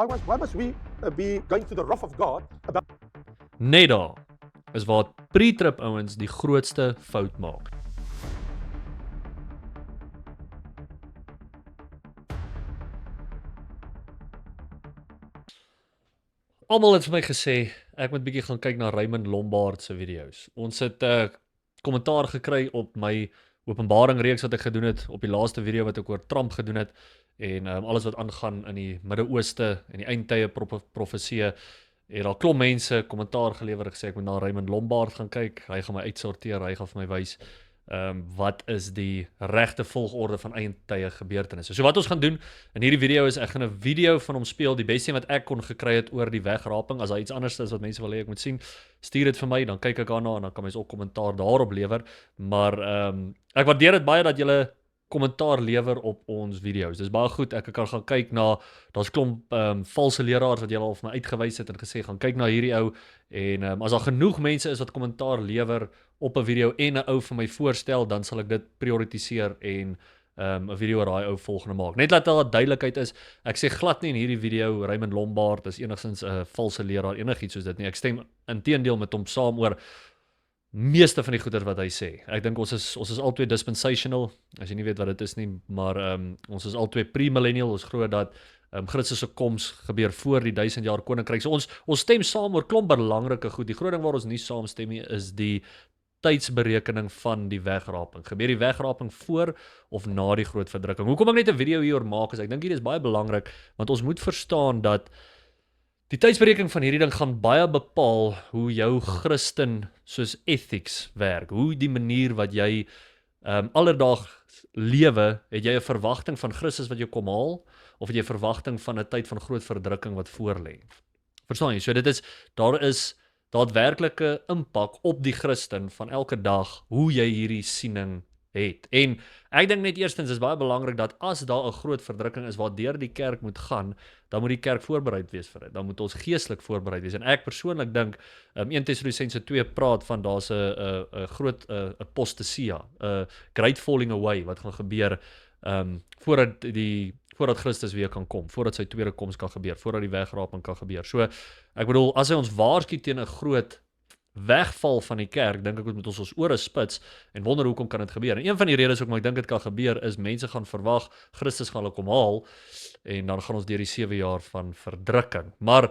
Why must we be going to the wrath of God about Net daar is waar pre-trip ouens die grootste fout maak. Almal het vir my gesê ek moet bietjie gaan kyk na Raymond Lombard se video's. Ons het kommentaar gekry op my openbaring reeks wat ek gedoen het, op die laaste video wat ek oor Trump gedoen het en alles wat aangaan in die Midde-Ooste en die eindtye profeseë. En daar klomp mense kommentaar gelewer gesê ek moet na Raymond Lombard gaan kyk. Hy gaan my uitsorteer, hy gaan vir my wys wat is die regte volgorde van eindtye gebeurtenisse. So wat ons gaan doen in hierdie video is ek gaan 'n video van hom speel, die beste wat ek kon gekry het oor die wegraping. As daar iets anders is wat mense wil hê ek moet sien, stuur dit vir my, dan kyk ek daarna en dan kan mense ook kommentaar daarop lewer. Maar ek waardeer dit baie dat julle kommentaar lewer op ons video's. Dis baie goed, ek kan gaan kyk na, daar's klomp valse leraars wat julle al vir my uitgewys het en gesê, gaan kyk na hierdie ou, en as daar genoeg mense is wat kommentaar lewer op 'n video en 'n ou vir my voorstel, dan sal ek dit prioritiseer en 'n video oor daai ou volgende maak. Net laat daar duidelikheid is, ek sê glad nie in hierdie video, Raymond Lombard is enigstens 'n valse leraar, enigiets soos dit nie. Ek stem inteendeel met hom saam oor meeste van die goeders wat hy sê. Ek dink ons is albei dispensational, as jy nie weet wat dit is nie, maar ons is albei pre-millennial, ons glo dat Christus se koms gebeur voor die 1000 jaar koninkryk. So ons stem saam oor klomp belangrike goed. Die groot ding waar ons nie saamstem nie is die tydsberekening van die wegraping. Gebeur die wegraping voor of na die groot verdrukking? Hoekom ek net 'n video hieroor maak is, ek dink hier is baie belangrik, want ons moet verstaan dat die tydsberekening van hierdie ding gaan baie bepaal hoe jou Christen soos ethics werk, hoe die manier wat jy alledaags lewe, het jy 'n verwagting van Christus wat jou kom haal, of het jy 'n verwagting van 'n tyd van groot verdrukking wat voorlê? Verstaan jy? So daar is daadwerklike impak op die Christen van elke dag, hoe jy hierdie siening het. En ek dink net eerstens is baie belangrik dat as daar 'n groot verdrukking is waardeur die kerk moet gaan, dan moet die kerk voorbereid wees vir dit. Dan moet ons geestelik voorbereid wees. En ek persoonlik dink 1 Tessalonisense 2 praat van daar's 'n groot apostasia, 'n great falling away wat gaan gebeur voordat Christus weer kan kom, voordat sy tweede koms kan gebeur, voordat die wegraping kan gebeur. So ek bedoel, as hy ons waarsku teen 'n groot wegval van die kerk, dink ek moet ons ore spits en wonder hoekom kan dit gebeur. En een van die redes hoekom ek dink dit kan gebeur is mense gaan verwag Christus gaan hulle kom haal en dan gaan ons deur die 7 jaar van verdrukking. Maar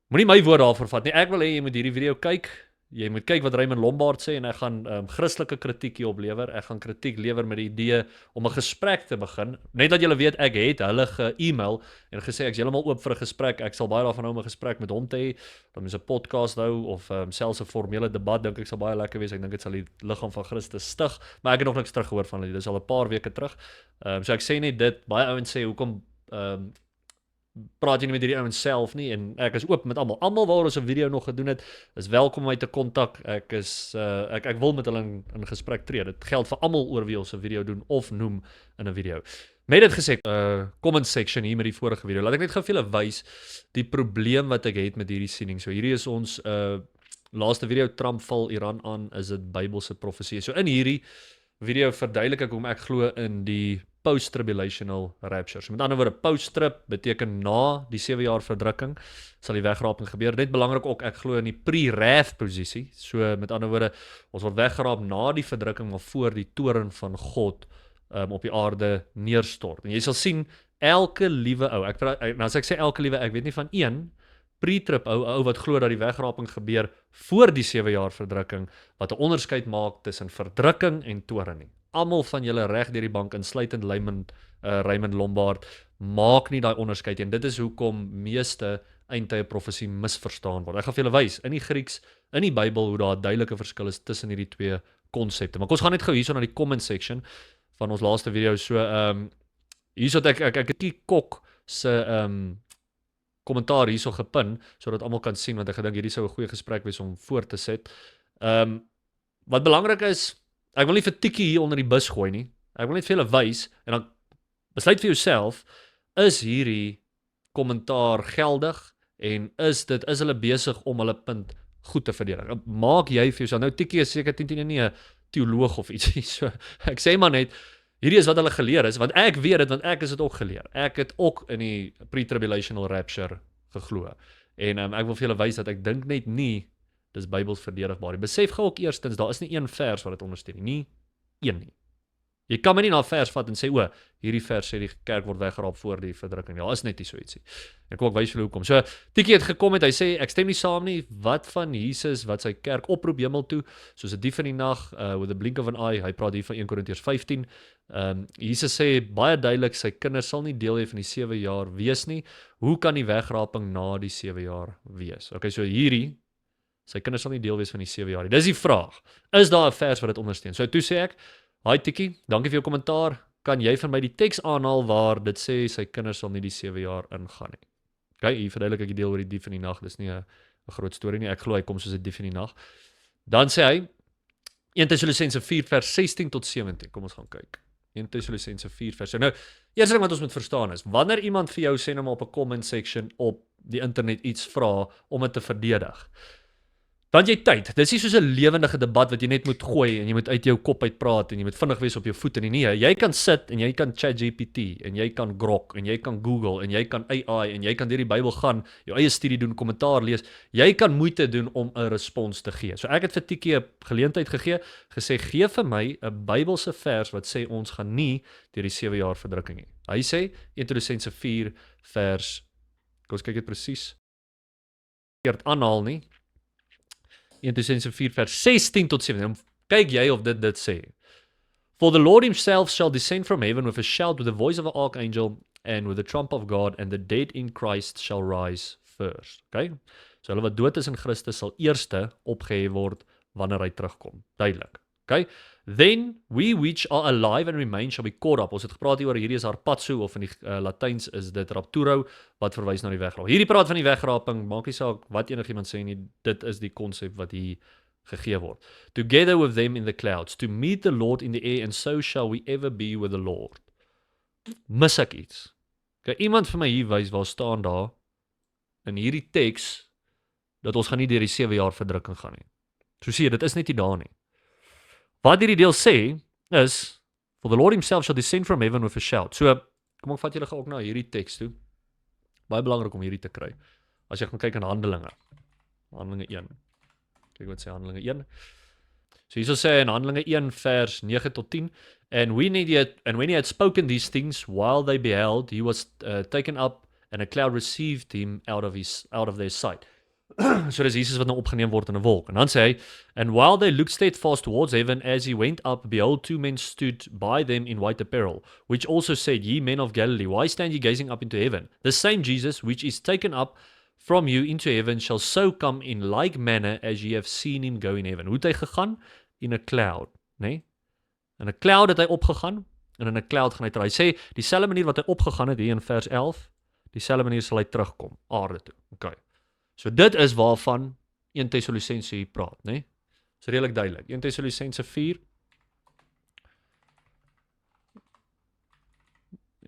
moenie my woord daarvoor vat nie. Ek wil hê jy moet hierdie video kyk. Jy moet kyk wat Raymond Lombard sê en ek gaan Christelike kritiek hier oplewer. Ek gaan kritiek lewer met die idee om 'n gesprek te begin. Net dat julle weet, ek het hulle ge-email en gesê ek's heeltemal oop vir 'n gesprek. Ek sal baie daarvan hou om 'n gesprek met hom te hê. Dan is 'n podcast hou of selfs 'n formele debat, dink ek sal baie lekker wees. Ek dink dit sal die liggaam van Christus stig, maar ek het nog niks terug gehoor van hulle. Dis al 'n paar weke terug. So ek sê net dit, baie ouens sê hoekom praat jy nie met hierdie ouens self nie, en ek is oop met almal. Almal waar ons 'n video nog gedoen het, is welkom om my te kontak. Ek wil met hulle in gesprek tree. Dit geld vir almal oor wie ons 'n video doen of noem in 'n video. Met dit gesê, comment section hier met die vorige video. Laat ek net gou vir julle wys die probleem wat ek het met hierdie siening. So hierdie is ons laaste video, Trump val Iran aan, is dit Bybelse profesie. So in hierdie video verduidelik ek hoe ek glo in die post-tribulational rapture. So met ander woorde, post-trib beteken na die 7 jaar verdrukking sal die wegraping gebeur. Net belangrik ook, ek glo in die pre-wrath posisie. So met ander woorde, ons word weggeraap na die verdrukking, maar voor die toorn van God op die aarde neerstort. En jy sal sien, elke liewe ou, as ek sê elke liewe, ek weet nie van een pre-trib ou wat glo dat die wegraping gebeur voor die 7 jaar verdrukking, wat 'n onderskeid maak tussen verdrukking en toorn nie. Almal van julle reg deur die bank, insluitend Raymond Lombard, maak nie daai onderskeid en dit is hoekom meeste eindtye profesie misverstaan word. Ek gaan vir julle wys in die Grieks, in die Bybel, hoe daar 'n duidelike verskil is tussen hierdie twee konsepte. Maar ons gaan net gou hierso na die comment section van ons laaste video. So hierso het ek die Kok se kommentaar hierso gepin, sodat almal kan sien, want ek gedink hierdie sou 'n goeie gesprek wees om voor te set. Wat belangrik is, ek wil nie vir tikkie hier onder die bus gooi nie. Ek wil net vir julle wys, en dan besluit vir jouself, is hierdie kommentaar geldig, en is hulle besig om hulle punt goed te verdedig? Maak jy vir jouself, nou tikkie is seker 10 nie 'n teoloog of iets, so ek sê maar net, Hierdie is wat hulle geleer is, want ek weet dit, want ek is dit ook geleer. Ek het ook in die pre-tribulational rapture geglo. En ek wil vir julle wys dat ek dink net nie, dis Bybels verdedigbaar nie. Besef gou ook eerstens, daar is nie een vers wat dit ondersteun nie. Nie een nie. Jy kan my nie na 'n vers vat en sê, o, hierdie vers sê die kerk word weggeraap voor die verdrukking. Ja, is net nie so ietsie. Ek wil ook wys vir hoekom. So, Tikkie het gekom en hy sê, ek stem nie saam nie, wat van Jesus, wat sy kerk oproep hemel toe, soos 'n dief in die nag, with a blink of an eye, hy praat hier van 1 Korintiërs 15, Jesus sê baie duidelik, sy kinders sal nie deel hê van die 7 jaar wees nie, hoe kan die wegraping na die 7 jaar wees? Okay, so hierdie, sy kinders sal nie deel wees van die 7 jaar nie, dis die vraag, is daar 'n vers wat dit ondersteun? So, toe sê ek, hi Tikkie, dankie vir jou kommentaar. Kan jy vir my die teks aanhaal waar dit sê sy kinders sal nie die 7 jaar ingaan nie? Okay, hier verduidelik ek die deel oor die dief in die nag. Dis nie 'n groot storie nie. Ek glo hy kom soos 'n dief in die nag. Dan sê hy 1 Tessalonisense 4 vers 16 tot 17. Kom ons gaan kyk. 1 Tessalonisense 4 vers. Nou, eerste ding wat ons moet verstaan is, wanneer iemand vir jou sê nou maar op 'n comment section op die internet iets vra om dit te verdedig, dan jy tyd. Dis nie soos 'n lewendige debat wat jy net moet gooi en jy moet uit jou kop uit praat en jy moet vinnig wees op jou voete nie. Nee, jy kan sit en jy kan ChatGPT en jy kan Grok en jy kan Google en jy kan AI en jy kan deur die Bybel gaan, jou eie studie doen, kommentaar lees. Jy kan moeite doen om 'n respons te gee. So ek het vir Tikkie 'n geleentheid gegee, gesê gee vir my 'n Bybelse vers wat sê ons gaan nie deur die 7 jaar verdrukking nie. Hy sê 1 Tessalonisense 4 vers, kom ons kyk dit presies. Verkeerd aanhaal nie. 1 Tessalonisense 4 vers 16 tot 17. Kyk jy of dit sê. For the Lord himself shall descend from heaven with a shout, with the voice of an archangel, and with the trump of God, and the dead in Christ shall rise first. Okay? So hulle wat dood is in Christus sal eerste opgehef word wanneer hy terugkom. Duidelik. Okay? Then we which are alive and remain shall be caught up. Ons het gepraat hier oor hierdie is harpazo, of in die Latyns is dit rapturo, wat verwys na die wegraping. Hierdie praat van die wegraping, maak nie saak wat enigiemand sê nie, dit is die konsep wat hier gegee word. Together with them in the clouds, to meet the Lord in the air, and so shall we ever be with the Lord. Mis ek iets? Kan iemand vir my hier wys, waar staan daar, in hierdie teks, dat ons gaan nie deur die 7 jaar verdrukking gaan nie. So sê jy, dit is net nie daar nie. Wat hierdie deel sê, is, for the Lord himself shall descend from heaven with a shout. So, kom ek vat julle ook na hierdie teks toe. Baie belangrik om hierdie te kry. As jy gaan kyk in Handelinge. Handelinge 1. Kyk wat sê Handelinge 1. So hierso sê in Handelinge 1 vers 9 tot 10, and when he had spoken these things, while they beheld, he was taken up, and a cloud received him out of their sight. So dis Jesus wat nou opgeneem word in 'n wolk. En dan sê hy, and while they looked steadfast towards heaven, as he went up, behold, 2 men stood by them in white apparel, which also said, Ye men of Galilee, why stand ye gazing up into heaven? The same Jesus, which is taken up from you into heaven, shall so come in like manner as ye have seen him go in heaven. Hoe het hy gegaan? In a cloud, nee? In 'n cloud het hy opgegaan, en in 'n cloud gaan hy terug. Hy sê, dieselfde manier wat hy opgegaan het, hier in vers 11, dieselfde manier sal hy terugkom, aarde toe. Okay. So dit is waarvan 1 Tessalonisense hier praat, né? Dis redelik duidelik. 1 Tessalonisense 4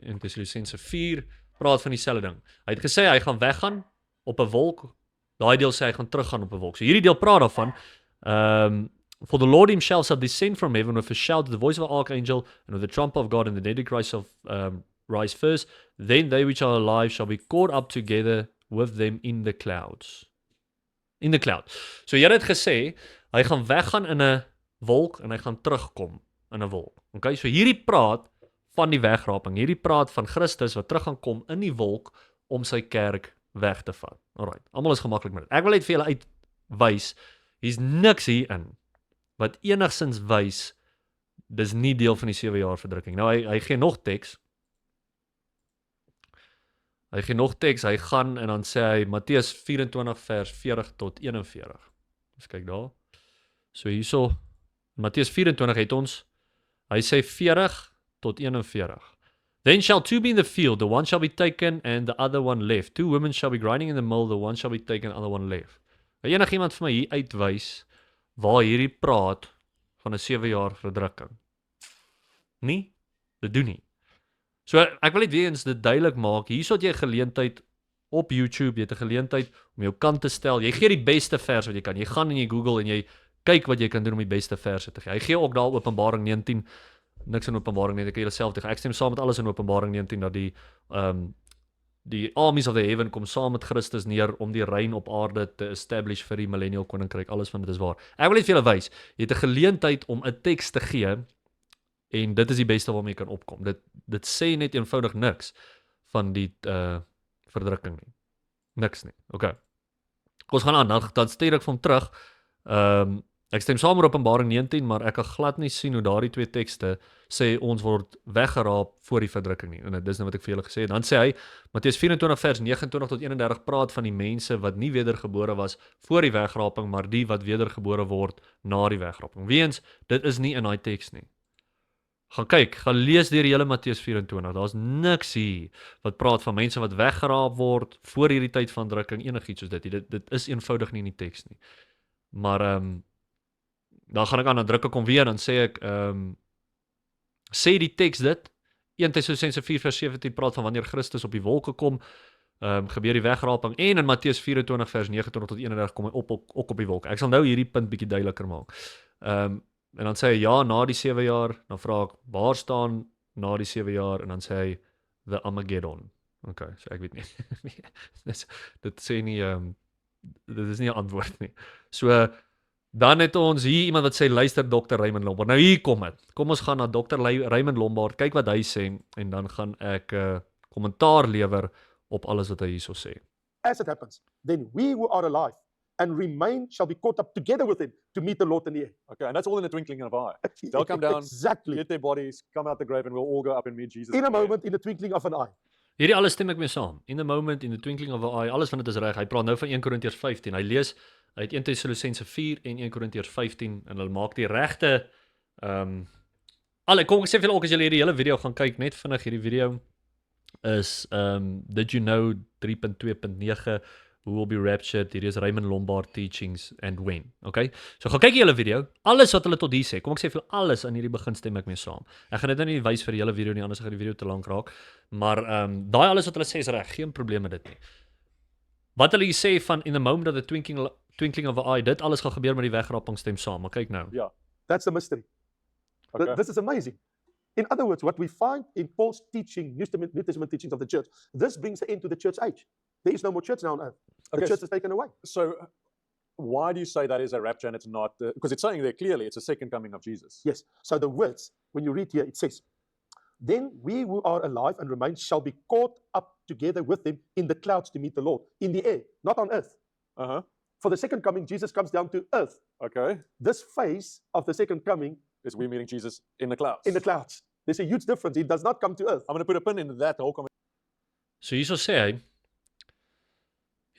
1 Tessalonisense 4 praat van dieselfde ding. Hy het gesê hy gaan weggaan op 'n wolk. Daai deel sê hy gaan teruggaan op 'n wolk. So hierdie deel praat daarvan for the Lord himself shall descend from heaven with a shout, with the voice of an archangel, and with the trump of God, and the dead in Christ shall rise first. Then they which are alive shall be caught up together with them in the clouds. In the cloud. So jy het gesê, hy gaan weggaan in 'n wolk en hy gaan terugkom in 'n wolk. Okay, so hierdie praat van die wegraping. Hierdie praat van Christus wat terug gaan kom in die wolk om sy kerk weg te vat. Alright, almal is gemaklik met dit. Ek wil net vir julle uitwys, hier's niks hierin wat enigsins wys dis nie deel van die 7 jaar verdrukking. Nou hy gee nog teks. Hy gaan en dan sê hy Matteus 24 vers 40 tot 41. Ons kyk daar. So hierso, Matteus 24 het ons, hy sê 40 tot 41. Then shall 2 be in the field, the one shall be taken and the other one left. 2 women shall be grinding in the mill, the one shall be taken and the other one left. Kan enigiemand vir my hier uitwys waar hierdie praat van 'n 7 jaar verdrukking? Nie? Dit doen nie. So ek wil net weer eens dit duidelik maak, hierso het jy 'n geleentheid op YouTube, jy het 'n geleentheid om jou kant te stel, jy gee die beste vers wat jy kan, jy gaan en jy Google en jy kyk wat jy kan doen om die beste verse te gee. Hy gee ook daar Openbaring 19 niks in Openbaring 19, ek self tegen. Ek stem saam met alles in Openbaring 19 dat die armies of the heaven kom saam met Christus neer om die reign op aarde te establish vir die millennial koninkryk. Alles van dit is waar. Ek wil net vir julle wys, jy het 'n geleentheid om 'n teks te gee en dit is die beste waarmee jy kan opkom. Dit sê net eenvoudig niks van die verdrukking nie. Niks nie. Okay. Ons gaan aan, dan stuur ek van terug. Ek stem saam met Openbaring 19, maar ek kan glad nie sien hoe daardie twee tekste sê ons word weggeraap voor die verdrukking nie. En dit is nou wat ek vir julle gesê het. Dan sê hy, Matteus 24 vers 29 tot 31 praat van die mense wat nie wedergebore was voor die wegraping, maar die wat wedergebore word na die wegraping. Weens, dit is nie in daai teks nie. Gaan kyk, gaan lees deur die hele Matteus 24. Daar's niks hier wat praat van mense wat weggeraap word voor hierdie tyd van drukking, enigiets soos dit. Dit is eenvoudig nie in die teks nie. Maar dan gaan ek aan drukke kom weer, dan sê ek sê die teks dit 1 Tessalonisense 4 vers 17 praat van wanneer Christus op die wolke kom, gebeur die wegraping, en in Matteus 24 vers 29 tot 31 kom hy ook op die wolke. Ek sal nou hierdie punt bietjie duideliker maak. En dan sê hy ja, na die 7 jaar, dan vra ek, waar staan na die 7 jaar, en dan sê hy, the Armageddon. Okay, so ek weet nie. Dit sê nie, dit is nie 'n antwoord nie. So, dan het ons hier iemand wat sê, luister Dr. Raymond Lombard. Nou hier kom het. Kom ons gaan na Dr. Raymond Lombard, kyk wat hy sê, en dan gaan ek kommentaar lewer op alles wat hy hierso sê. As it happens, then we who are alive and remain shall be caught up together with him to meet the Lord in the air. Okay, and that's all in the twinkling of an eye. They'll come down, Exactly. get their bodies, come out the grave, and we'll all go up and meet Jesus. In a in the air. moment, in the twinkling of an eye. Hierdie alles stem ek mee saam. In the moment, in the twinkling of an eye, alles van dit is reg. Hy praat nou van 1 Korintiërs 15. Hy lees uit 1 Tessalonisense 4 en 1 Korintiërs 15 en hulle maak die regte kom ek sê vir julle ook as julle hierdie hele video gaan kyk, net vinnig hierdie video is Did You Know 3.2.9 Who Will Be Raptured. Hierdie is Raymond Lombard Teachings and When. Okay? So gaan kyk die hele video. Alles wat hulle tot hier sê. Kom ek sê vir julle alles aan hierdie begin stem ek mee saam. Ek gaan dit nou nie wys vir die hele video nie, anders gaan die video te lank raak. Maar daai alles wat hulle sê is reg, geen probleem met dit nie. Wat hulle hier sê van in the moment of the twinkling of an eye, dit alles gaan gebeur met die wegraping, stem saam. Maar kyk nou. Yeah. That's the mystery. Okay. This is amazing. In other words, what we find in Paul's teaching, New Testament teachings of the church, this brings an end to the church age. There is no more church now on earth. The Okay, church is taken away. So, why do you say that is a rapture and it's not? Because it's saying there clearly it's a second coming of Jesus. Yes. So the words, when you read here, it says, then we who are alive and remain shall be caught up together with him in the clouds to meet the Lord, in the air, not on earth. Uh-huh. For the second coming, Jesus comes down to earth. Okay. This phase of the second coming Is we meeting Jesus in the clouds. in the clouds. There's a huge difference. He does not come to earth. I'm going to put a pin in that whole conversation. So hierso sê hy,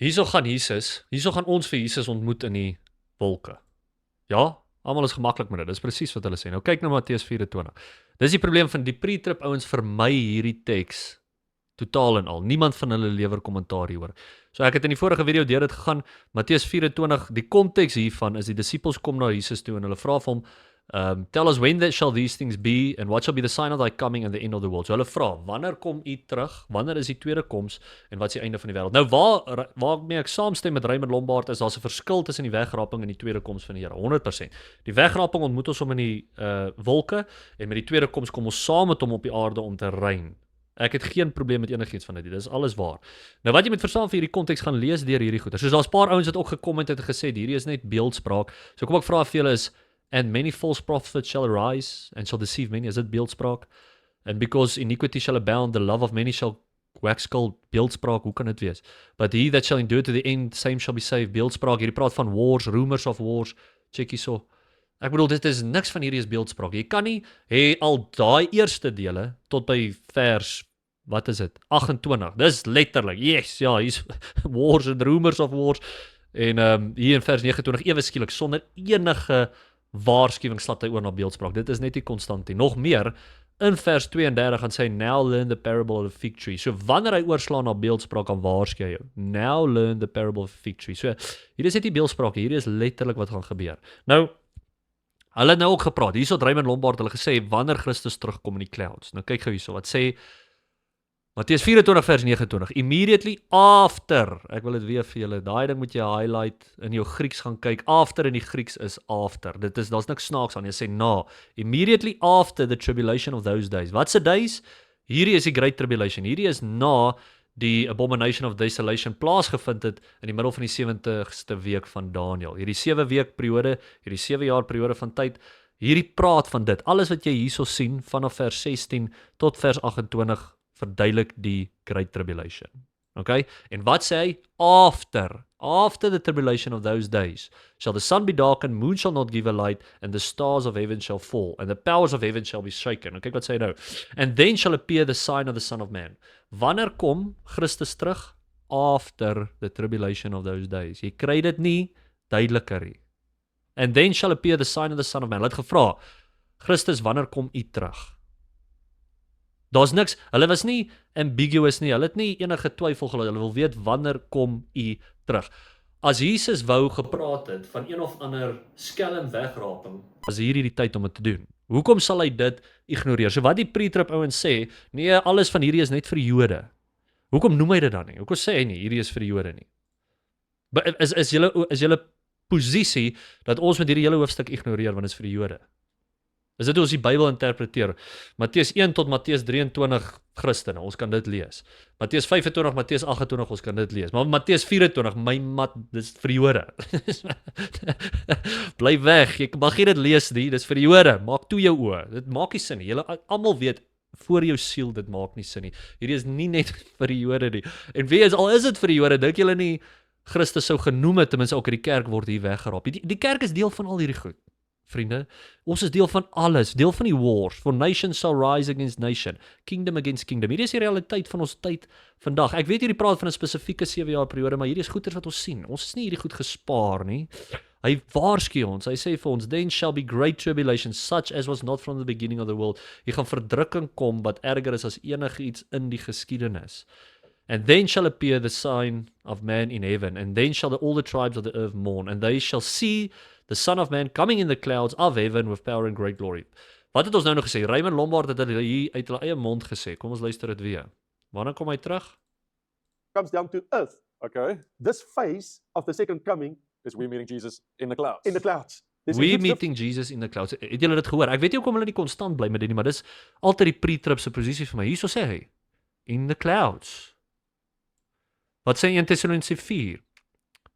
hierso gaan ons vir Jesus ontmoet in die wolke. Ja, almal is gemaklik met dit. Dis presies wat hulle sê. Nou kyk na Matteus 24. Dis die probleem van die pre-trip ouens vermy hierdie teks totaal en al. Niemand van hulle lewer kommentaar hieroor. So ek het in die vorige video deur dit gegaan. Matteus 24, die konteks hiervan is die disippels kom na Jesus toe en hulle vra vir hom, tell us when shall these things be and what shall be the sign of thy coming and the end of the world. So hulle vra, wanneer kom u terug? Wanneer is die tweede koms en wat is die einde van die wêreld? Nou waarmee ek saamstem met Raymond Lombard is daar's 'n verskil tussen die wegraping en die tweede koms van die Here. 100%. Die wegraping ontmoet ons hom in die wolke en met die tweede koms kom ons saam met hom op die aarde om te reign. Ek het geen probleem met enigiets van dit. Dit is alles waar. Nou wat jy moet verstaan vir hierdie konteks gaan lees deur hierdie goeie. Soos daar's 'n paar ouens wat ook gekom het en gesê hierdie is net beeldspraak. So kom ek vra vir julle is and many false prophets shall arise and shall deceive many. Is dit beeldspraak? And because iniquity shall abound, the love of many shall wax cold. Beeldspraak, hoe kan dit wees? But he that shall endure to the end, same shall be saved. Beeldspraak, hierdie praat van wars, rumors of wars. Check hierso. Ek bedoel, dit is niks van hierdie is beeldspraak. Jy kan nie al daai eerste dele tot by vers, wat is dit? 28. Dis letterlik. Yes, ja, hier's wars and rumors of wars. En hier in vers 29 ewe skielik sonder enige waarskuwing slap hy oor na beeldspraak. Dit is net nie konstant nie. Nog meer, in vers 32 gaan sê, now learn the parable of the fig tree. So wanneer hy oorslaan na beeldspraak, dan waarsku hy jou. Now learn the parable of the fig tree. So hier is net die beeldspraak, hier is letterlik wat gaan gebeur. Nou, hulle het nou ook gepraat, hierso het Raymond Lombard hulle gesê, wanneer Christus terugkom in die clouds. Nou kyk gou hierso, wat sê Matteus 24 vers 29. Immediately after. Ek wil dit weer vir julle. Daai ding moet jy highlight in jou Grieks gaan kyk. After in die Grieks is after. Daar's niks snaaks aan. Jy sê na. Immediately after the tribulation of those days. Wat se days? Hierdie is die great tribulation. Hierdie is na die abomination of desolation plaasgevind het in die middel van die 70ste week van Daniël. Hierdie 7 week periode, hierdie 7 jaar periode van tyd. Hierdie praat van dit. Alles wat jy hierso sien vanaf vers 16 tot vers 28 verduidelik die Great Tribulation. Okay? En wat sê hy? After the tribulation of those days, shall the sun be darkened, moon shall not give a light, and the stars of heaven shall fall, and the powers of heaven shall be shaken. Okay, wat sê hy nou? And then shall appear the sign of the Son of Man. Wanneer kom Christus terug? After the tribulation of those days. Jy kry dit nie duideliker nie. And then shall appear the sign of the Son of Man. Hulle het gevra, Christus, wanneer kom u terug? Daar's niks, hulle was nie ambiguous nie, hulle het nie enige twyfel gelaat, hulle wil weet wanneer kom u terug. As Jesus wou gepraat het van een of ander skelm wegraping, was hierdie die tyd om dit te doen. Hoekom sal hy dit ignoreer? So wat die pre-trib ouens sê, nee, alles van hierdie is net vir die Jode. Hoekom noem hy dit dan nie? Hoekom sê hy nie, hierdie is vir die Jode nie? Is julle posisie dat ons met hierdie hele hoofstuk ignoreer want dit is vir die Jode? Is dit hoe ons die Bybel interpreteer? Matteus 1 tot Matteus 23 Christene, ons kan dit lees. Matteus 25, Matteus 28, ons kan dit lees. Maar Matteus 24, dit is vir die Jode. Bly weg, jy mag nie dit lees nie, dit is vir die Jode. Maak toe jou oë, dit maak nie sin nie. Julle almal weet, voor jou siel, dit maak nie sin nie. Hierdie is nie net vir die Jode nie. En wie is, al is dit vir die Jode, dink julle nie, Christus sou genoem het, ten minste ook die kerk word hier weggeraap. Die kerk is deel van al hierdie goed. Vriende, ons is deel van alles, deel van die wars, for nation shall rise against nation, kingdom against kingdom. Hierdie is die realiteit van ons tyd vandag. Ek weet hierdie praat van 'n spesifieke 7 jaar periode, maar hierdie is goeders wat ons sien. Ons is nie hierdie goed gespaar nie. Hy waarsku ons, hy sê vir ons, then shall be great tribulation, such as was not from the beginning of the world. Hier gaan verdrukking kom wat erger is as enige iets in die geskiedenis. And then shall appear the sign of man in heaven, and then shall all the tribes of the earth mourn, and they shall see the Son of Man coming in the clouds of heaven with power and great glory. Wat het ons nou nog gesê? Raymond Lombard het dit hier uit hulle eie mond gesê. Kom ons luister dit weer. Wanneer kom hy terug? Comes down to earth. Okay. This phase of the second coming Is we meeting Jesus in the clouds. in the clouds. There's a We huge meeting Jesus in the clouds. Het julle dit gehoor? Ek weet nie hoekom hulle nie konstant bly met dit nie, maar dis altyd die pre-trib se posisie vir my. Hierso sê hy, in the clouds. Wat sê 1 Tessalonisense 4?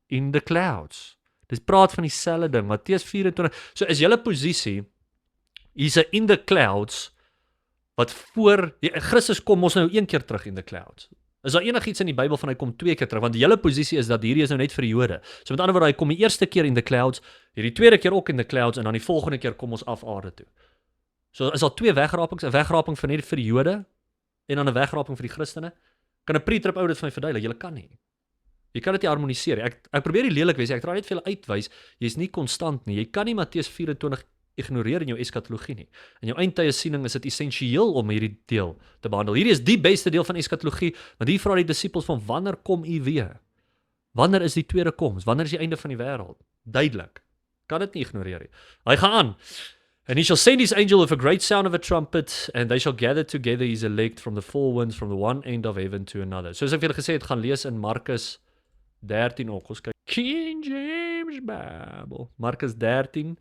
In the clouds. Dis praat van dieselfde ding. Matteus 24. So is julle posisie, hier's 'n in the clouds, wat voor, Christus kom ons nou een keer terug in the clouds. Is daar enigiets in die Bybel van hy kom 2 keer terug? Want die hele posisie is dat hierdie is nou net vir die Jode. So met ander woorde, hy kom die eerste keer in the clouds, hierdie tweede keer ook in the clouds, en dan die volgende keer kom ons af aarde toe. So is daar 2 wegrapings, 'n wegraping vir net vir die Jode, en dan 'n wegraping vir die Christene. Kan 'n pre-trib ou dit vir my verduidelik? Julle kan nie. Jy kan dit nie harmoniseer. Ek probeer die lelik wees, ek probeer net vir julle uitwys, jy's nie konstant nie. Jy kan nie Matteus 24 ignoreer in jou eskatologie nie. In jou eindtye siening is dit essensieel om hierdie deel te behandel. Hierdie is die beste deel van eskatologie, want hier vra die disippels van wanneer kom u weer? Wanneer is die tweede koms? Wanneer is die einde van die wêreld? Duidelik. Kan dit nie ignoreer nie. Hy gaan aan. And he shall send his angel with a great sound of a trumpet, and they shall gather together his elect from the four winds, from the one end of heaven to another. Soos ek vir julle gesê het, gaan lees in Markus 13 ook. Ons kyk King James Bible. Markus 13.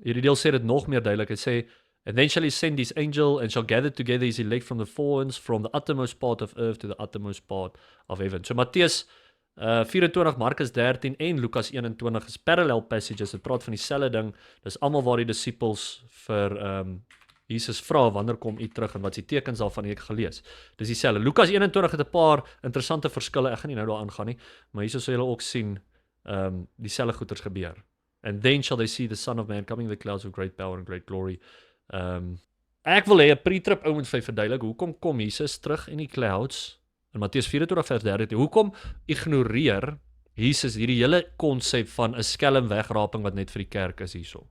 Hierdie deel sê dit nog meer duidelik. Hy sê, and then shall he send his angel and shall gather together his elect from the four winds, from the uttermost part of earth to the uttermost part of heaven. So Matteus 24, Markus 13 en Lukas 21 is parallel passages. Dit praat van dieselfde ding. Dis almal waar die disippels vir Jesus vra, wanneer kom u terug en wat is die tekens daarvan ek gelees. Dis dieselfde. Lukas 21 het 'n paar interessante verskille. Ek gaan nie nou daaraan gaan nie, maar hierso sal julle ook sien dieselfde goeters gebeur. And then shall they see the Son of Man coming in the clouds with great power and great glory. Ek wil hê 'n pre-trib ou moet vir verduidelik, hoekom kom Jesus terug in die clouds? In Matteus 24 vers 13, hoekom ignoreer Jesus hierdie hele konsep van 'n skelm wegraping wat net vir die kerk is hierso?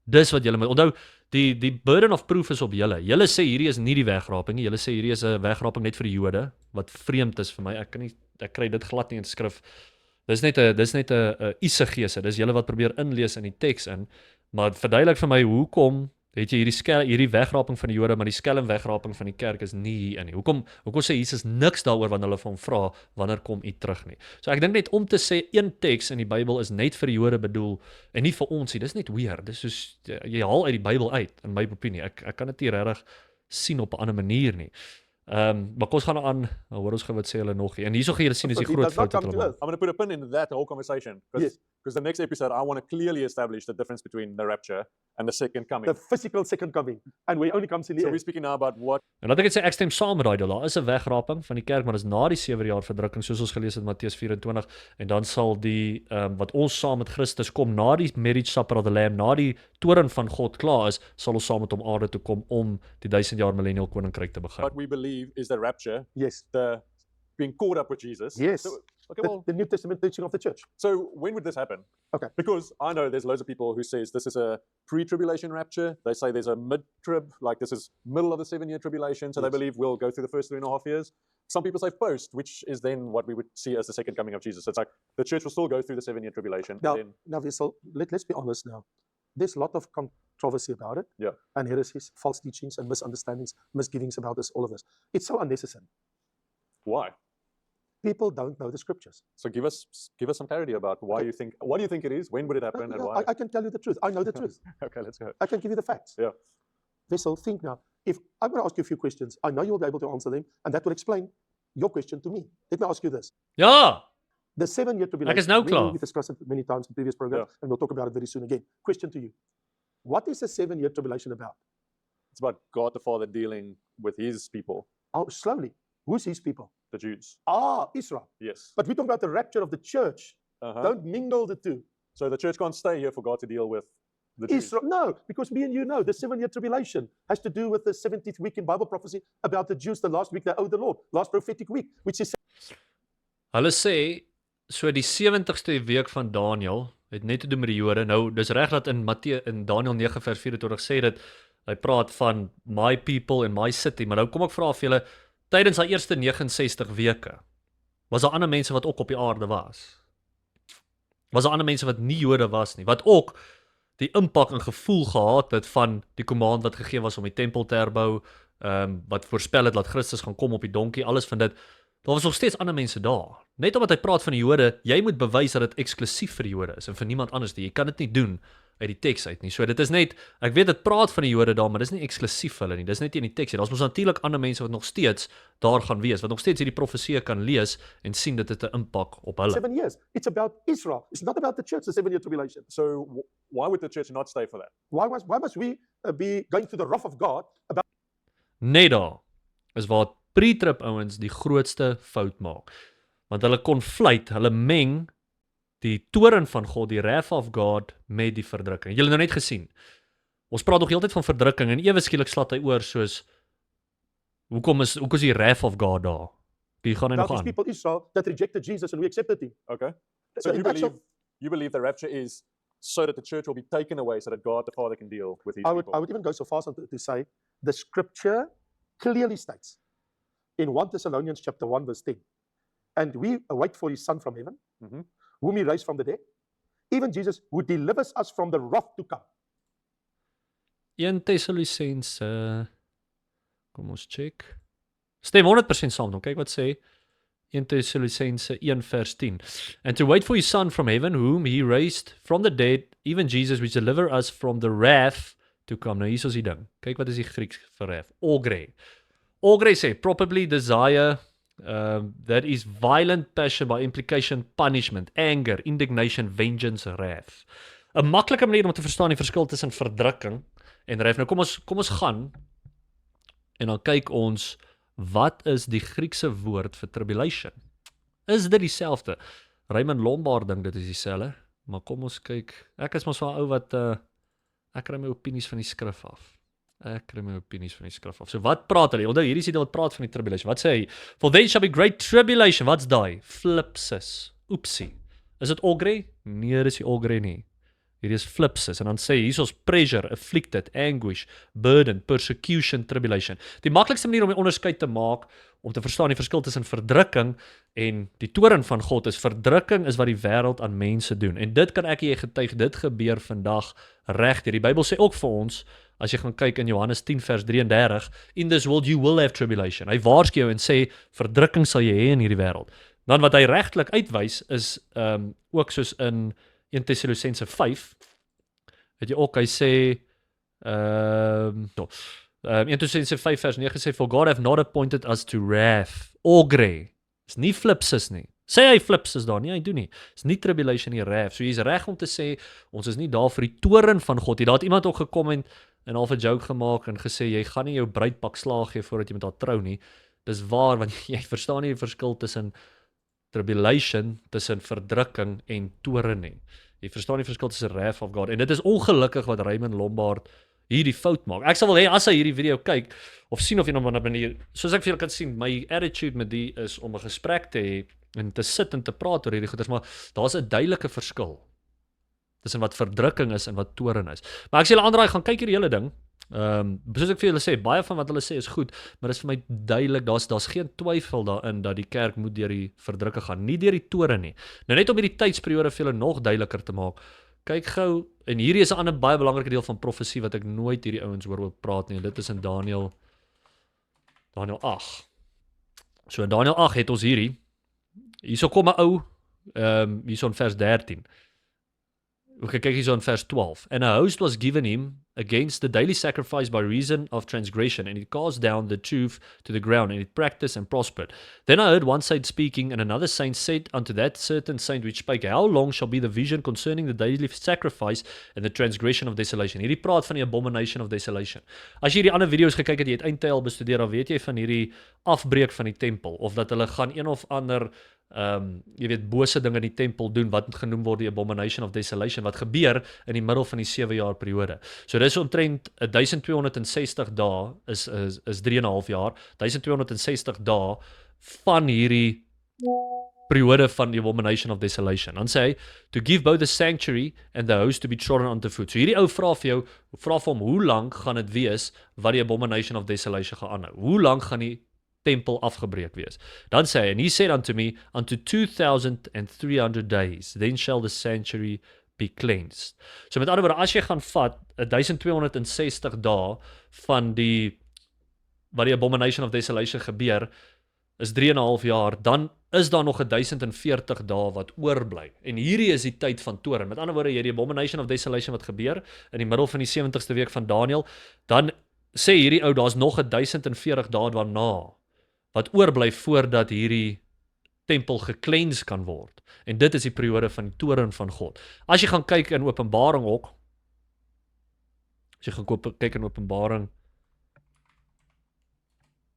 Dis wat julle moet onthou, die burden of proof is op julle. Julle sê hierdie is nie die wegraping nie, julle sê hierdie is 'n wegraping net vir die Jode, wat vreemd is vir my. Ek kry dit glad nie in skrif. Dis net 'n isegese, dis julle wat probeer inlees in die teks in, maar verduidelik vir my hoekom Het jy hierdie wegraping van die Jode, maar die skelm wegraping van die kerk is nie hierin nie. Hoekom sê Jesus niks daaroor wanneer hulle van hom vra wanneer kom u terug nie. So ek dink net om te sê een teks in die Bybel is net vir die Jode bedoel en nie vir ons nie. Dis net weird. Dis soos jy haal uit die Bybel uit in my opinie. Ek kan dit nie regtig sien op 'n ander manier nie. Maar kom ons gaan aan, hoor ons gou wat sê hulle nog nie. En hierso gaan julle sien is die He groot does not fout wat come hulle to maak. earth. I'm going to put a pin in that whole conversation because Yes. the next episode I want to clearly establish the difference between the rapture and the second coming. The physical second coming, and where he only comes in the So air. we're speaking now about what En laat ek net sê ek stem saam met daai deel. Daar is 'n wegraping van die kerk, maar dis na die 7 jaar verdrukking soos ons gelees het in Matteus 24 en dan sal die wat ons saam met Christus kom na die marriage supper of the lamb, na die toren van God klaar is, sal ons saam met hom aarde toe kom om die 1000 jaar millennial koninkryk te begin. we believe is the rapture, Yes. the being caught up with Jesus. Yes. So, okay, The, well, the New Testament teaching of the church. so when would this happen? Okay. Because I know there's loads of people who says this is a pre-tribulation rapture. They say there's a mid-trib, like this is middle of the 7-year tribulation. So they Yes. believe we'll go through the first 3.5 years. Some people say post, which is then what we would see as the second coming of Jesus. So it's like the church will still go through the 7-year tribulation. Now, and then, now Vissel, let's be honest now. There's a lot of controversy about it. Yeah. And heresies, false teachings, and misunderstandings, misgivings about this, all of this. It's so unnecessary. why? People don't know the scriptures. So give us some clarity about why Okay. you think, what do you think it is? When would it No, happen and no, why? I can tell you the truth. I know the truth. Okay, let's go. I can give you the facts. Yeah. Vessel, think now. If I'm going to ask you a few questions, I know you'll be able to answer them, and that will explain your question to me. Let me ask you this. Ja, The 7-year tribulation. is nou we- klaar. We've discussed it many times in previous programs, and we'll talk about it very soon again. Question to you. What is the 7-year tribulation about? It's about God the Father dealing with his people, Oh, slowly. Who's his people? the Jews. Israel. Yes. But we're talking about the rapture of the church. Uh-huh. Don't mingle the two. So the church can't stay here for God to deal with the Jews. Israel, no, because me and you know the 7-year tribulation has to do with the 70th week in Bible prophecy about the Jews, the last week they owed the Lord, last prophetic week, which is hulle sê so die 70ste week van Daniël het net te doen met die Jode. Nou, dis reg dat in Daniël 9 vers 24 sê dit hy praat van my people and my city, maar nou kom ek vra vir julle tydens daai eerste 69 weke was daar ander mense wat ook op die aarde was. Was daar ander mense wat nie Jode was nie, wat ook die impak en gevoel gehad het van die command wat gegee was om die tempel te herbou, wat voorspel het dat Christus gaan kom op die donkie, alles van dit. Daar was nog steeds ander mense daar. Net omdat hy praat van die Jode, jy moet bewys dat dit eksklusief vir die Jode is en vir niemand anders nie. Jy kan dit nie doen uit die teks uit nie. So dit is net, ek weet dit praat van die Jode daar, maar dis nie eksklusief vir hulle nie. Dis net in die teks. Daar's mos natuurlik ander mense wat nog steeds daar gaan wees, wat nog steeds hierdie profeseë kan lees en sien dit het 'n impak op hulle. 7 years. It's about Israel. It's not about the church, the 7-year tribulation. So why would the church not stay for that? Why must we be going through the wrath of God about Net daar is waar pre-trip ouens die grootste fout maak. Want hulle konfluit, hulle meng die toren van God, die wrath of God met die verdrukking. Julle het nou net gesien. Ons praat nog heeltyd van verdrukking en ewe skielik slat hy oor soos hoekom is die wrath of God daar? Die gaan hy nog these aan. people Israel that rejected Jesus and we accepted him? Okay. So In you actual- believe the rapture is so that the church will be taken away so that God the Father can deal with his I would people. even go so far as to say the scripture clearly states in 1 Thessalonians chapter 1 verse 10, and we await for his son from heaven, Mhm. whom he raised from the dead, even Jesus who delivers us from the wrath to come. 1 Thessalonisense, kom ons check. Stem 100% saam, kyk wat sê 1 Thessalonisense 1 vers 10. And to wait for his son from heaven, whom he raised from the dead, even Jesus, which deliver us from the wrath to come. Nou hier is die ding. Kyk wat is die Grieks vir wrath. Ogre. Ogre sê, probably desire, that is violent passion, by implication punishment, anger, indignation, vengeance, wrath. 'n Maklike manier om te verstaan die verskil tussen verdrukking en wrath. Nou kom ons gaan en dan kyk ons wat is die Griekse woord vir tribulation? Is dit dieselfde? Raymond Lombard dink dit is dieselfde, maar kom ons kyk. Ek is mos wel ou wat ek kry my opinies van die skrif af. So wat praat hulle? Onthou hierdie is die deel wat praat van die tribulation. Wat sê hy? For then shall be great tribulation. Wat's daai? Flipsis. Oepsie. Is dit ogre? Nee, dis nie ogre nie. Hierdie is flipsis en dan sê hier is ons pressure, afflicted, anguish, burden, persecution, tribulation. Die maklikste manier om die onderskeid te maak om te verstaan die verskil tussen verdrukking en die toren van God is verdrukking is wat die wêreld aan mense doen. En dit kan ek en jy getuig, dit gebeur vandag regdeur. Die Bybel sê ook vir ons as jy gaan kyk in Johannes 10 vers 33, in this world you will have tribulation. Hy waarsku jou en sê, verdrukking sal jy hê in hierdie wêreld. Dan wat hy regtelik uitwys is, ook soos in 1 Tessalonisense 5, weet jy ook, hy sê, 1 Tessalonisense 5 vers 9 sê, for God have not appointed us to wrath, or grey. Is nie flipsis nie. Sê hy flipsis daar, nie, hy doen nie. Is nie tribulation nie, wrath. So jy is reg om te sê, ons is nie daar vir die toren van God nie. Daar het iemand ook gekom en half 'n joke gemaak en gesê, jy gaan nie jou bruidpak slaag gee voordat jy met haar trou nie. Dis waar, want jy verstaan nie die verskil tussen tribulation, tussen verdrukking en toren nie. Jy verstaan die verskil tussen wrath of God. En dit is ongelukkig wat Raymond Lombard hierdie fout maak. Ek sal wil hê as hy hierdie video kyk of sien of iemand op 'n manier, soos ek vir julle kan sien, my attitude met die is om 'n gesprek te hê en te sit en te praat oor hierdie goeders, maar daar's 'n duidelike verskil tussen wat verdrukking is en wat toren is. Maar ek sê julle aanraai gaan kyk hierdie hele ding. Soos ek vir julle sê, baie van wat hulle sê is goed, maar dit is vir my duidelik, daar's geen twyfel daarin dat die kerk moet deur die verdrukking gaan, nie deur die toren nie. Nou net om hierdie tydsperiode vir julle nog duideliker te maak, kyk gou, en hierdie is 'n ander baie belangrike deel van profesie wat ek nooit hierdie ouens hoor praat nie, en dit is in Daniël 8. So in Daniël 8 het ons hierdie, hierso kom 'n ou, hierso in vers 13. Okay, kyk hierso in vers 12. And a host was given him against the daily sacrifice by reason of transgression, and it cast down the truth to the ground, and it practiced and prospered. Then I heard one saint speaking, and another saint said unto that certain saint which spake, How long shall be the vision concerning the daily sacrifice and the transgression of desolation? Hierdie praat van die abomination of desolation. As jy hierdie ander video's gekyk het, jy het eindtyl bestudeer, dan weet jy van hierdie afbreek van die tempel, of dat hulle gaan een of ander jy weet, bose dinge in die tempel doen, wat genoem word die abomination of desolation, wat gebeur in die middel van die 7 jaar periode. So dis omtrent 1260 dae, is 3,5 jaar, 1260 dae van hierdie periode van die abomination of desolation. Dan sê hy, to give both the sanctuary and the host to be trodden under foot. So hierdie ou vra vir hom, hoe lank gaan dit wees, wat die abomination of desolation gaan aanhou? Hoe lank gaan die tempel afgebreek wees? Dan sê hy, and he said unto me, unto 2,300 days, then shall the sanctuary be cleansed. So met ander woorde, as jy gaan vat 1260 dae van wat die abomination of desolation gebeur, is 3,5 jaar, dan is daar nog 1040 dae wat oorbly. En hierdie is die tyd van toren. Met ander woorde, jy die abomination of desolation wat gebeur in die middel van die 70ste week van Daniël, dan sê hierdie ou, daar's nog 1040 dae daarna wat oorbly voordat hierdie tempel gekleens kan word. En dit is die periode van die toren van God. As jy gaan kyk in Openbaring ook, as jy gaan kyk in Openbaring,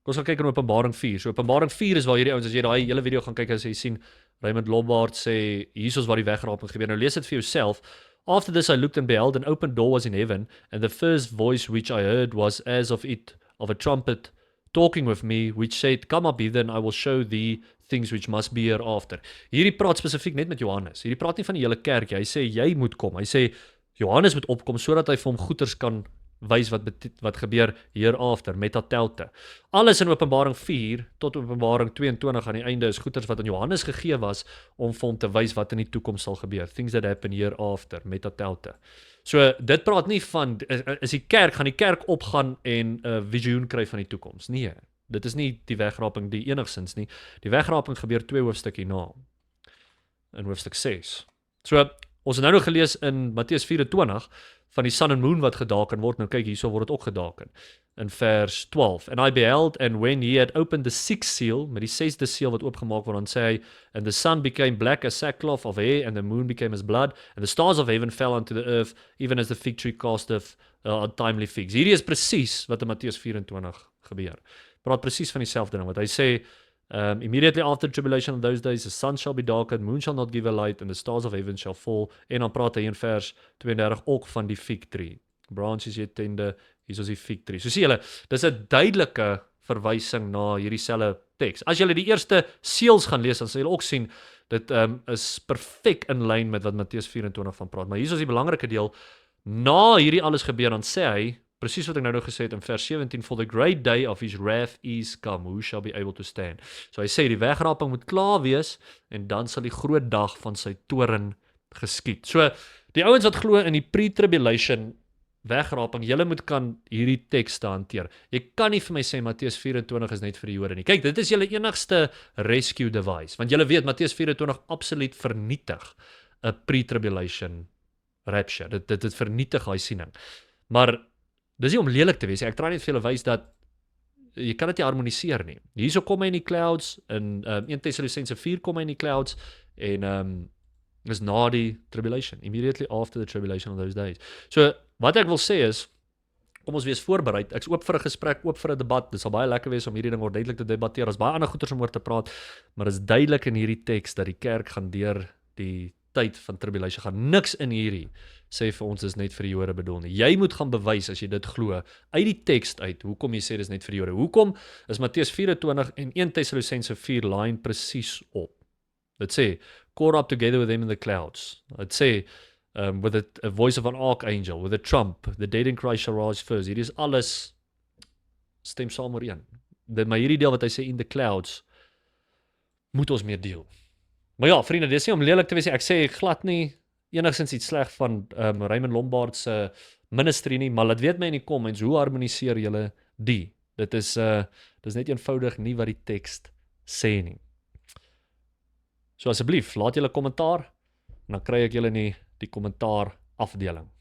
ons gaan kyk in Openbaring 4. So Openbaring 4 is waar hierdie ouens, as jy daai hele video gaan kyk, as jy sien, Raymond Lombard sê, hier is waar die wegraping gebeur. Nou lees dit vir jouself. After this I looked and beheld, an open door was in heaven, and the first voice which I heard was as of a trumpet talking with me, which said, Come up hither, and I will show thee things which must be hereafter. Hierdie praat spesifiek net met Johannes. Hierdie praat nie van die hele kerk. Hy sê, jy moet kom. Hy sê, Johannes moet opkom, sodat hy vir hom goeders kan wys wat gebeur hereafter, metatelte. Alles in Openbaring 4 tot Openbaring 22 aan die einde is goeders wat aan Johannes gegee was, om vir hom te wys wat in die toekoms sal gebeur. Things that happen hereafter, metatelte. So, dit praat nie van, gaan die kerk opgaan en 'n visioen kry van die toekoms. Nee, dit is nie die wegraping die enigsins nie. Die wegraping gebeur 2 hoofstuk hierna, in hoofstuk 6. So, ons het nou nog gelees in Matteus 24, van die sun and moon wat gedaken word. Nou kyk, hierso word dit ook gedaken. In vers 12. And I beheld, and when he had opened the 6th seal, met die 6de seal wat oopgemaak word, dan sê hy, and the sun became black as sackcloth of hair, and the moon became as blood, and the stars of heaven fell unto the earth, even as the fig tree casteth untimely figs. Hierdie is presies wat in Matteus 24 gebeur. Praat presies van dieselfde ding, wat hy sê, immediately after the tribulation of those days, the sun shall be darkened, moon shall not give a light, and the stars of heaven shall fall. En dan praat hy in vers 32 ook van die fig tree. Branches jy tende, hier is die fig tree. So sê julle, dis 'n duidelike verwysing na hierdie selfe teks. As julle die eerste seels gaan lees, dan sal julle ook sien, dit is perfek in lyn met wat Matteus 24 van praat. Maar hier is die belangrike deel, na hierdie alles gebeur, dan sê hy, presies wat ek nou gesê het in vers 17, for the great day of his wrath is come, who shall be able to stand? So hy sê, die wegraping moet klaar wees, en dan sal die groot dag van sy toren geskied. So, die ouens wat glo in die pre-tribulation wegraping, julle moet kan hierdie tekste hanteer. Jy kan nie vir my sê Matteus 24 is net vir die Jode nie. Kyk, dit is julle enigste rescue device, want julle weet Matteus 24 absoluut vernietig 'n pre-tribulation rapture. Dit vernietig daai siening. Maar dis nie om lelik te wees nie. Ek probeer net vir julle wys dat jy kan dit nie harmoniseer nie. Hierso kom hy in die clouds, in 1 Thessalonicense 4 kom hy in die clouds, en is na die tribulation, immediately after the tribulation of those days. So, wat ek wil sê is, kom ons wees voorbereid, ek's oop vir 'n gesprek, oop vir 'n debat, dit sal baie lekker wees om hierdie ding ordentlik te debatteer, daar's baie ander goeters om oor te praat, maar is duidelik in hierdie teks dat die kerk gaan deur die tyd van tribulation gaan. Niks in hierdie sê vir ons is net vir die Jode bedoel nie. Jy moet gaan bewys as jy dit glo uit die teks uit hoekom jy sê dis net vir die Jode. Hoekom is Matteus 24 en 1 Thessalonicense 4 line presies op? Dit sê caught up together with them in the clouds. Dit sê with a voice of an archangel, with a trump, the dead in Christ shall rise first. Hierdie is alles stem saam ooreen. Maar hierdie deel wat hy sê in the clouds moet ons mee deel. Maar ja, vriende, dis nie om lelik te wees nie. Ek sê glad nie enigsins iets sleg van Raymond Lombard se ministry nie, maar laat weet my in die comments, hoe harmoniseer julle die? Dit is net eenvoudig nie wat die teks sê nie. So asseblief, laat julle kommentaar, en dan kry ek julle in die kommentaar afdeling.